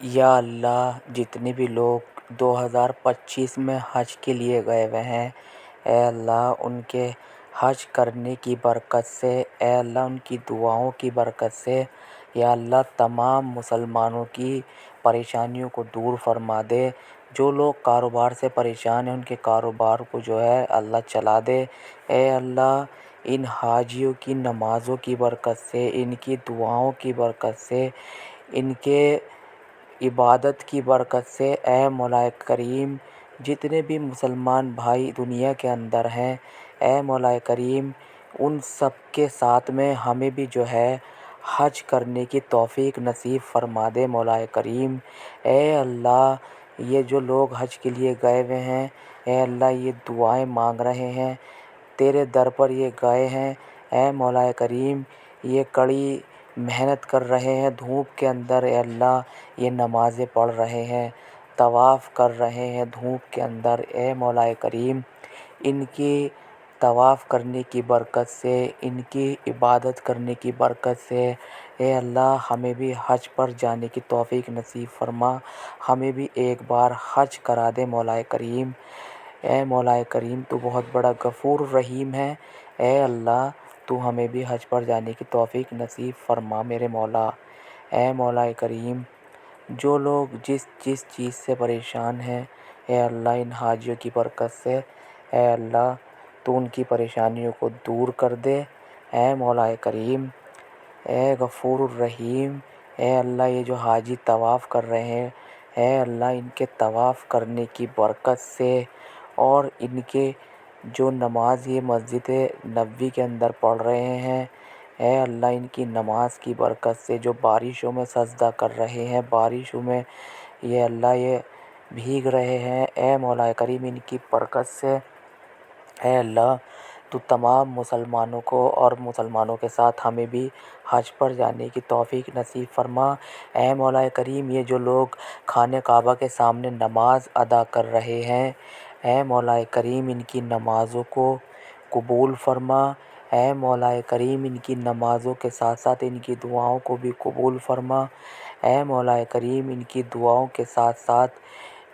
یا اللہ جتنے بھی لوگ 2025 میں حج کے لیے گئے ہوئے ہیں، اے اللہ ان کے حج کرنے کی برکت سے، اے اللہ ان کی دعاؤں کی برکت سے، یا اللہ تمام مسلمانوں کی پریشانیوں کو دور فرما دے۔ جو لوگ کاروبار سے پریشان ہیں ان کے کاروبار کو جو ہے اللہ چلا دے۔ اے اللہ ان حاجیوں کی نمازوں کی برکت سے، ان کی دعاؤں کی برکت سے، ان کے عبادت کی برکت سے، اے مولا کریم جتنے بھی مسلمان بھائی دنیا کے اندر ہیں، اے مولا کریم ان سب کے ساتھ میں ہمیں بھی جو ہے حج کرنے کی توفیق نصیب فرما دے مولا کریم۔ اے اللہ یہ جو لوگ حج کے لیے گئے ہوئے ہیں، اے اللہ یہ دعائیں مانگ رہے ہیں، تیرے در پر یہ گئے ہیں، اے مولا کریم یہ کڑی محنت کر رہے ہیں دھوپ کے اندر، اے اللہ یہ نمازیں پڑھ رہے ہیں، طواف کر رہے ہیں دھوپ کے اندر، اے مولا کریم ان کی طواف کرنے کی برکت سے، ان کی عبادت کرنے کی برکت سے، اے اللہ ہمیں بھی حج پر جانے کی توفیق نصیب فرما، ہمیں بھی ایک بار حج کرا دے مولا کریم۔ اے مولا کریم تو بہت بڑا غفور رحیم ہے، اے اللہ تو ہمیں بھی حج پر جانے کی توفیق نصیب فرما میرے مولا۔ اے مولا کریم جو لوگ جس چیز سے پریشان ہیں، اے اللہ ان حاجیوں کی برکت سے، اے اللہ تو ان کی پریشانیوں کو دور کر دے۔ اے مولا کریم اے غفور الرحیم، اے اللہ یہ جو حاجی طواف کر رہے ہیں، اے اللہ ان کے طواف کرنے کی برکت سے اور ان کے جو نماز یہ مسجد نبوی کے اندر پڑھ رہے ہیں، اے اللہ ان کی نماز کی برکت سے جو بارشوں میں سجدہ کر رہے ہیں، بارشوں میں یہ اللہ یہ بھیگ رہے ہیں، اے مولا کریم ان کی برکت سے، اے اللہ تو تمام مسلمانوں کو اور مسلمانوں کے ساتھ ہمیں بھی حج پر جانے کی توفیق نصیب فرما۔ اے مولا کریم یہ جو لوگ خانہ کعبہ کے سامنے نماز ادا کر رہے ہیں، اے مولا کریم ان کی نمازوں کو قبول فرما۔ اے مولا کریم ان کی نمازوں کے ساتھ ساتھ ان کی دعاؤں کو بھی قبول فرما۔ اے مولا کریم ان کی دعاؤں کے ساتھ ساتھ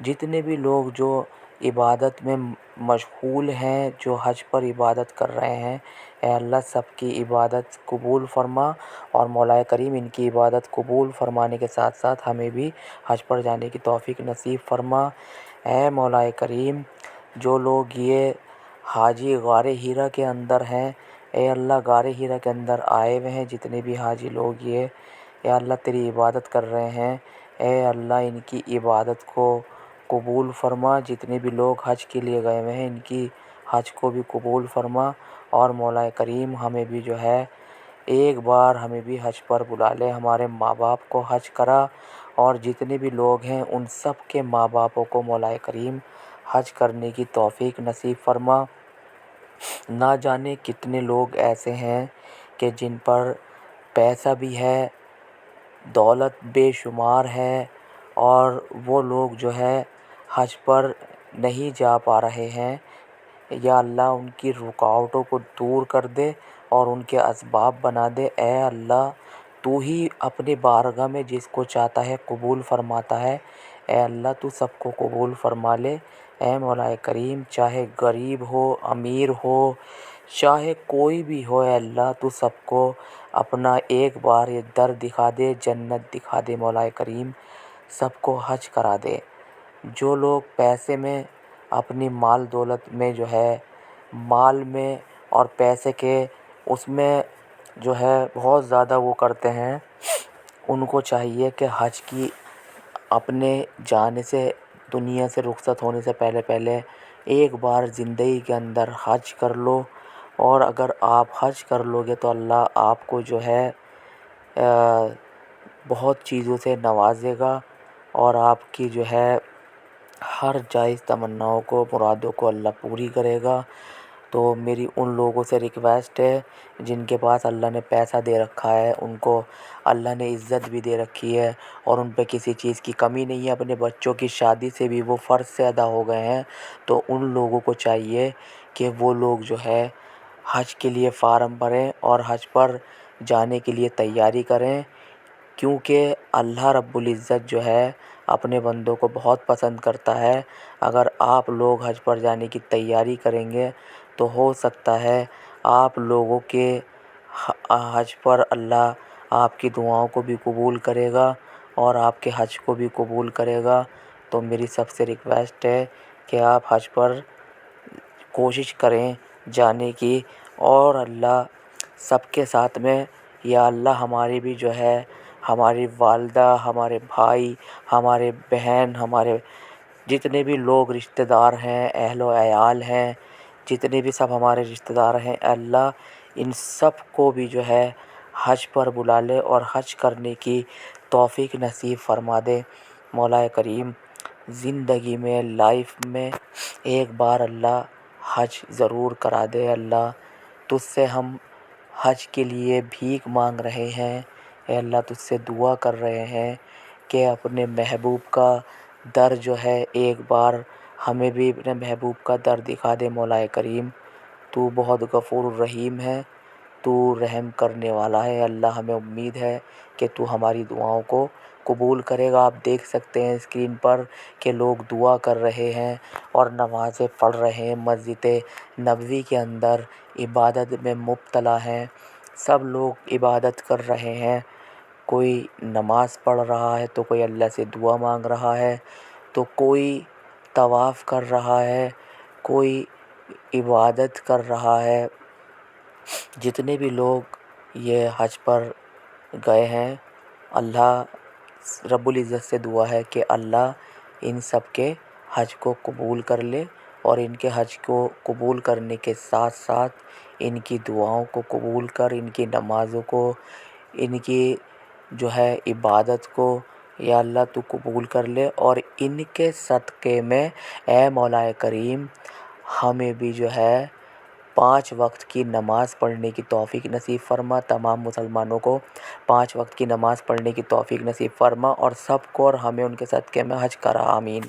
جتنے بھی لوگ جو عبادت میں مشغول ہیں، جو حج پر عبادت کر رہے ہیں، اے اللہ سب کی عبادت قبول فرما، اور مولا کریم ان کی عبادت قبول فرمانے کے ساتھ ساتھ ہمیں بھی حج پر جانے کی توفیق نصیب فرما۔ اے مولا کریم جو لوگ یہ حاجی غار ہیرا کے اندر ہیں، اے اللہ غار ہیرا کے اندر آئے ہوئے ہیں جتنے بھی حاجی لوگ یہ، اے اللہ تیری عبادت کر رہے ہیں، اے اللہ ان کی عبادت کو قبول فرما، جتنے بھی لوگ حج کے لیے گئے ہوئے ہیں ان کی حج کو بھی قبول فرما، اور مولا کریم ہمیں بھی جو ہے ایک بار ہمیں بھی حج پر بلا لے، ہمارے ماں باپ کو حج کرا، اور جتنے بھی لوگ ہیں ان سب کے ماں باپوں کو مولا کریم حج کرنے کی توفیق نصیب فرما۔ نہ جانے کتنے لوگ ایسے ہیں کہ جن پر پیسہ بھی ہے، دولت بے شمار ہے، اور وہ لوگ جو ہے حج پر نہیں جا پا رہے ہیں، یا اللہ ان کی رکاوٹوں کو دور کر دے اور ان کے اسباب بنا دے۔ اے اللہ تو ہی اپنے بارگاہ میں جس کو چاہتا ہے قبول فرماتا ہے، اے اللہ تو سب کو قبول فرما لے۔ اے مولا کریم چاہے غریب ہو، امیر ہو، چاہے کوئی بھی ہو، اے اللہ تو سب کو اپنا ایک بار یہ در دکھا دے، جنت دکھا دے مولا کریم، سب کو حج کرا دے۔ جو لوگ پیسے میں اپنی مال دولت میں جو ہے مال میں اور پیسے کے اس میں جو ہے بہت زیادہ وہ کرتے ہیں، ان کو چاہیے کہ حج کی اپنے جانے سے، دنیا سے رخصت ہونے سے پہلے ایک بار زندگی کے اندر حج کر لو، اور اگر آپ حج کر لو گے تو اللہ آپ کو جو ہے بہت چیزوں سے نوازے گا، اور آپ کی جو ہے ہر جائز تمناؤں کو، مرادوں کو اللہ پوری کرے گا۔ تو میری ان لوگوں سے ریکویسٹ ہے جن کے پاس اللہ نے پیسہ دے رکھا ہے، ان کو اللہ نے عزت بھی دے رکھی ہے اور ان پہ کسی چیز کی کمی نہیں ہے، اپنے بچوں کی شادی سے بھی وہ فرض سے ادا ہو گئے ہیں، تو ان لوگوں کو چاہیے کہ وہ لوگ جو ہے حج کے لیے فارم بھریں اور حج پر جانے کے لیے تیاری کریں، کیونکہ اللہ رب العزت جو ہے اپنے بندوں کو بہت پسند کرتا ہے۔ اگر آپ لوگ حج پر جانے کی تیاری کریں گے تو ہو سکتا ہے آپ لوگوں کے حج پر اللہ آپ کی دعاؤں کو بھی قبول کرے گا اور آپ کے حج کو بھی قبول کرے گا۔ تو میری سب سے ریکویسٹ ہے کہ آپ حج پر کوشش کریں جانے کی، اور اللہ سب کے ساتھ میں، یا اللہ ہماری بھی جو ہے ہماری والدہ، ہمارے بھائی، ہمارے بہن، ہمارے جتنے بھی لوگ رشتہ دار ہیں، اہل و عیال ہیں، جتنے بھی سب ہمارے رشتہ دار ہیں، اللہ ان سب کو بھی جو ہے حج پر بلا لے اور حج کرنے کی توفیق نصیب فرما دے۔ مولا کریم زندگی میں، لائف میں ایک بار اللہ حج ضرور کرا دے۔ اللہ تجھ سے ہم حج کے لیے بھیک مانگ رہے ہیں، اے اللہ تجھ سے دعا کر رہے ہیں کہ اپنے محبوب کا در جو ہے ایک بار ہمیں بھی اپنے محبوب کا در دکھا دے۔ مولا کریم تو بہت غفور الرحیم ہے، تو رحم کرنے والا ہے۔ اللہ ہمیں امید ہے کہ تو ہماری دعاؤں کو قبول کرے گا۔ آپ دیکھ سکتے ہیں اسکرین پر کہ لوگ دعا کر رہے ہیں اور نمازیں پڑھ رہے ہیں، مسجد نبوی کے اندر عبادت میں مبتلا ہیں، سب لوگ عبادت کر رہے ہیں۔ کوئی نماز پڑھ رہا ہے تو کوئی اللہ سے دعا مانگ رہا ہے، تو کوئی طواف کر رہا ہے، کوئی عبادت کر رہا ہے۔ جتنے بھی لوگ یہ حج پر گئے ہیں، اللہ رب العزت سے دعا ہے کہ اللہ ان سب کے حج کو قبول کر لے، اور ان کے حج کو قبول کرنے کے ساتھ ساتھ ان کی دعاؤں کو قبول کر، ان کی نمازوں کو، ان کی جو ہے عبادت کو یا اللہ تو قبول کر لے، اور ان کے صدقے میں اے مولا کریم ہمیں بھی جو ہے 5 وقت کی نماز پڑھنے کی توفیق نصیب فرما۔ تمام مسلمانوں کو 5 وقت کی نماز پڑھنے کی توفیق نصیب فرما، اور سب کو اور ہمیں ان کے صدقے میں حج کرا، آمین۔